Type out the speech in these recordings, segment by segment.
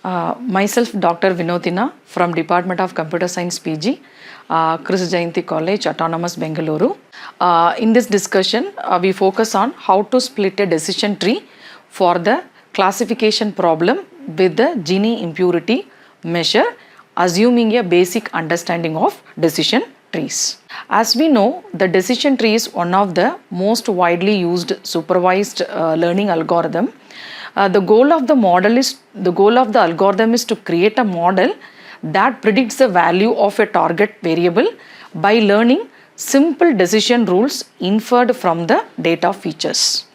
Myself, Dr. Vinothina from Department of Computer Science PG, Kristu Jayanti College, Autonomous, Bengaluru. In this discussion, we focus on how to split a decision tree for the classification problem with the Gini impurity measure, assuming a basic understanding of decision trees. As we know, the decision tree is one of the most widely used supervised learning algorithm. The goal of the algorithm is to create a model that predicts the value of a target variable by learning simple decision rules inferred from the data features.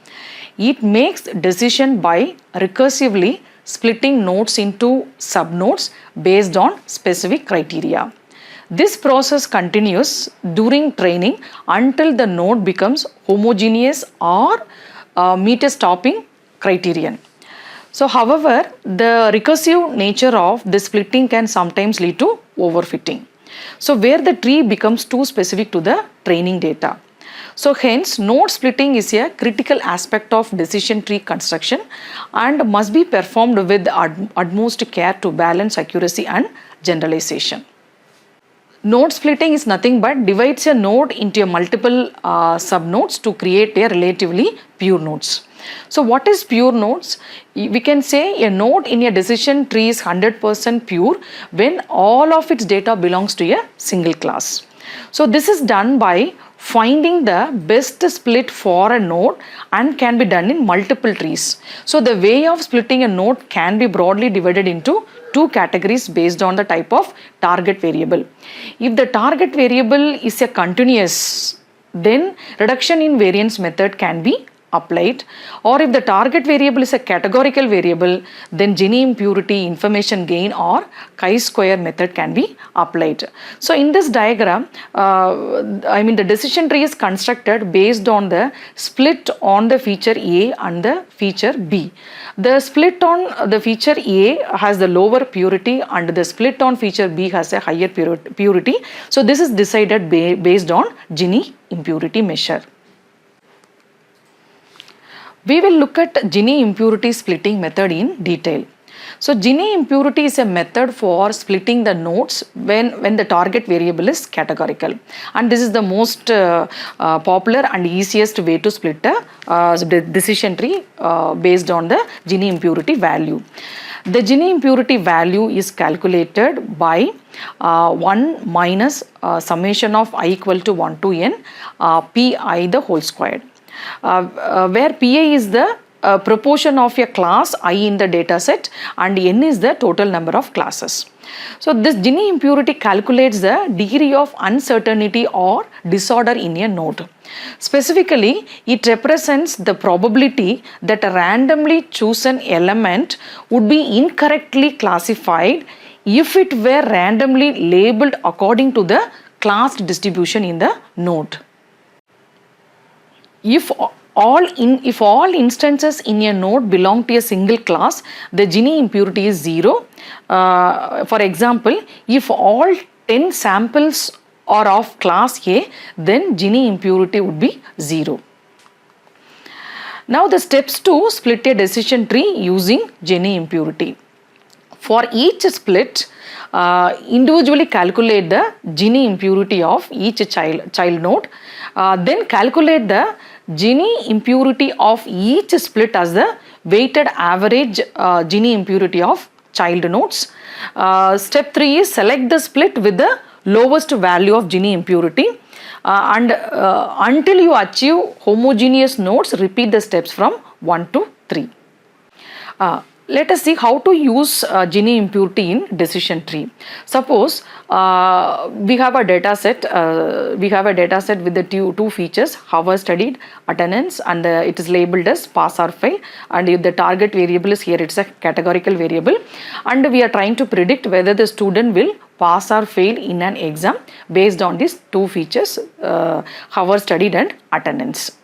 It makes decision by recursively splitting nodes into subnodes based on specific criteria. This process continues during training until the node becomes homogeneous or meet a stopping criterion. So, however, the recursive nature of the splitting can sometimes lead to overfitting. So, where the tree becomes too specific to the training data. So, hence, node splitting is a critical aspect of decision tree construction and must be performed with utmost care to balance accuracy and generalization. Node splitting is nothing but divides a node into a multiple subnodes to create a relatively pure nodes. So, what is pure nodes? We can say a node in a decision tree is 100% pure when all of its data belongs to a single class. So, this is done by finding the best split for a node and can be done in multiple trees. So, the way of splitting a node can be broadly divided into two categories based on the type of target variable. If the target variable is a continuous, then reduction in variance method can be applied, or if the target variable is a categorical variable, then Gini impurity, information gain or chi-square method can be applied. So in this diagram, the decision tree is constructed based on the split on the feature A and the feature B. The split on the feature A has the lower purity and the split on feature B has a higher purity. So this is decided based on Gini impurity measure. We will look at Gini impurity splitting method in detail. So Gini impurity is a method for splitting the nodes when the target variable is categorical, and this is the most popular and easiest way to split a decision tree based on the Gini impurity value. The Gini impurity value is calculated by 1 minus summation of I equal to 1 to n pi the whole squared. Where pi is the proportion of a class I in the data set and n is the total number of classes. So this Gini impurity calculates the degree of uncertainty or disorder in a node. Specifically, it represents the probability that a randomly chosen element would be incorrectly classified if it were randomly labeled according to the class distribution in the node. If all instances in a node belong to a single class, the Gini impurity is 0. For example, if all 10 samples are of class A, then Gini impurity would be 0. Now the steps to split a decision tree using Gini impurity. For each split, individually calculate the Gini impurity of each child node, then calculate the Gini impurity of each split as the weighted average Gini impurity of child nodes. Step 3 is select the split with the lowest value of Gini impurity and until you achieve homogeneous nodes, repeat the steps from 1 to 3. Let us see how to use Gini impurity in decision tree. Suppose we have a data set. With the two features: hours studied, attendance, and it is labeled as pass or fail. And if the target variable is here, it's a categorical variable, and we are trying to predict whether the student will pass or fail in an exam based on these two features: hours studied and attendance.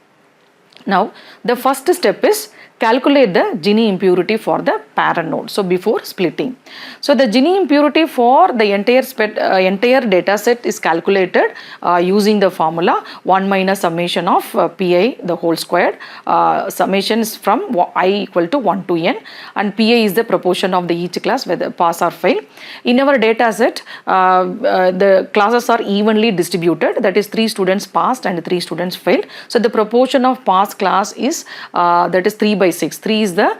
Now, the first step is calculate the Gini impurity for the parent node. So, before splitting. So, the Gini impurity for the entire data set is calculated using the formula 1 minus summation of Pi the whole squared. Summation is from I equal to 1 to n, and Pi is the proportion of the each class whether pass or fail. In our data set, the classes are evenly distributed, that is 3 students passed and 3 students failed. So, the proportion of pass class is that is 3 by 6. 3 is the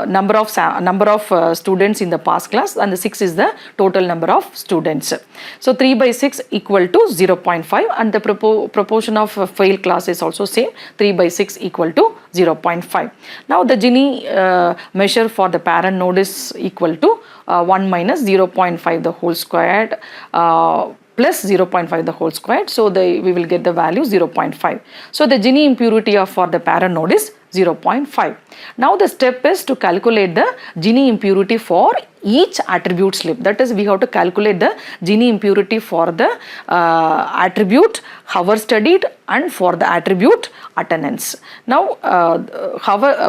number of students in the pass class, and the 6 is the total number of students. So 3 by 6 equal to 0.5, and the proportion of fail class is also same, 3 by 6 equal to 0.5. Now the Gini measure for the parent node is equal to 1 minus 0.5 the whole squared plus 0.5 the whole squared. So we will get the value 0.5. So the Gini impurity for the parent node is 0.5. Now the step is to calculate the Gini impurity for each attribute slip. That is, we have to calculate the Gini impurity for the attribute hour studied and for the attribute attendance. Now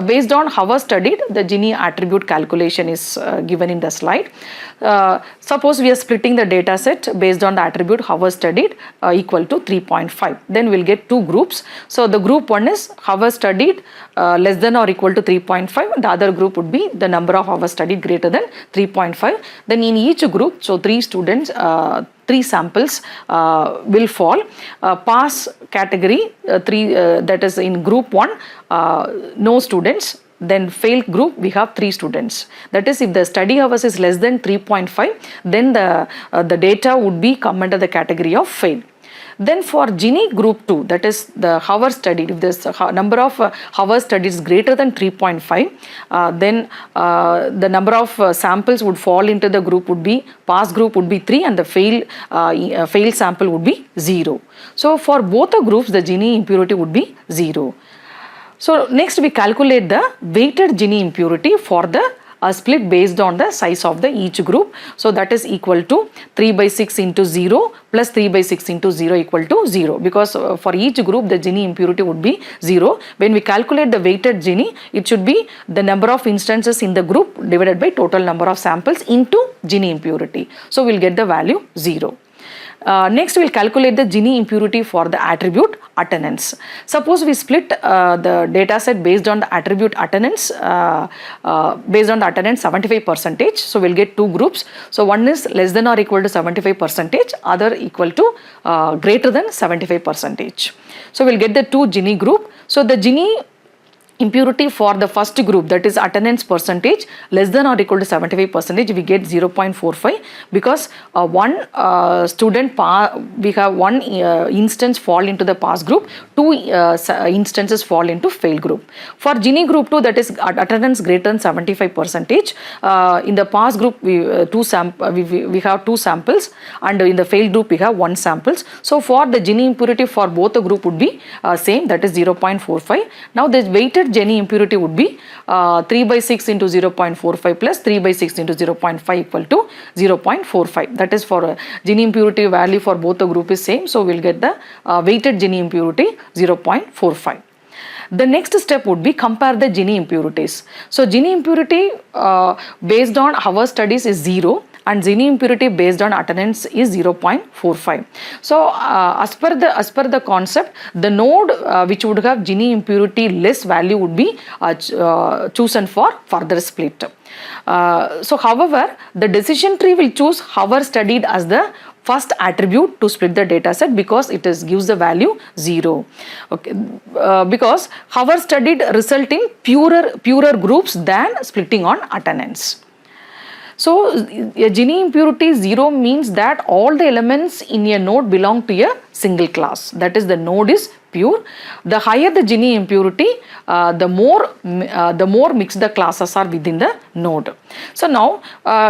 based on hour studied, the Gini attribute calculation is given in the slide. Suppose we are splitting the data set based on the attribute hour studied equal to 3.5. Then we will get 2 groups. So the group 1 is hour studied less than or equal to 3.5. The other group would be the number of hours studied greater than 3.5. Then in each group, so 3 students, 3 samples will fall. Pass category, 3 that is in group 1, no students. Then fail group, we have 3 students. That is, if the study hours is less than 3.5, then the data would be come under the category of fail. Then for Gini group 2, that is the hour studied, if the number of hours studied is greater than 3.5, then the number of samples would fall into the group would be, pass group would be 3 and the fail sample would be 0. So for both the groups, the Gini impurity would be 0. So next we calculate the weighted Gini impurity for the split based on the size of the each group. So that is equal to 3 by 6 into 0 plus 3 by 6 into 0 equal to 0, because for each group the Gini impurity would be 0. When we calculate the weighted Gini, it should be the number of instances in the group divided by total number of samples into Gini impurity. So we will get the value 0. Next we will calculate the Gini impurity for the attribute attendance. Suppose we split the data set based on the attribute attendance, based on the attendance 75%. So we will get 2 groups. So one is less than or equal to 75%, other equal to greater than 75%. So we will get the 2 Gini group. So the Gini impurity for the first group, that is attendance percentage less than or equal to 75%, we get 0.45, because one student we have 1 instance fall into the pass group, 2 instances fall into fail group. For Gini group 2, that is attendance greater than 75%, in the pass group we have 2 samples, and in the fail group we have 1 samples. So for the Gini impurity for both the group would be same, that is 0.45. Now the weighted Gini impurity would be 3 by 6 into 0.45 plus 3 by 6 into 0.5 equal to 0.45. That is for Gini impurity value for both the group is same. So we will get the weighted Gini impurity 0.45. The next step would be compare the Gini impurities. So Gini impurity based on hour studies is 0. And Gini impurity based on attendance is 0.45. So as per the concept, the node which would have Gini impurity less value would be chosen for further split. So however, the decision tree will choose hour studied as the first attribute to split the data set, because it gives the value 0. Okay, because hour studied result in purer groups than splitting on attendance. So a Gini impurity 0 means that all the elements in a node belong to a single class. That is, the node is pure. The higher the Gini impurity, the more mixed the classes are within the node. So now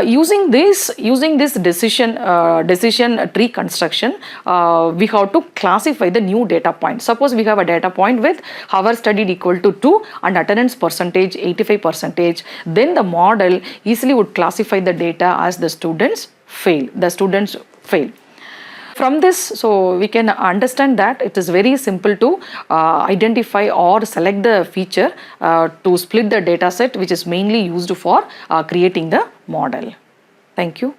using this decision tree construction, we have to classify the new data point. Suppose we have a data point with hour studied equal to 2 and attendance percentage 85%, then the model easily would classify the data as the students fail. From this, so we can understand that it is very simple to identify or select the feature to split the data set, which is mainly used for creating the model. Thank you.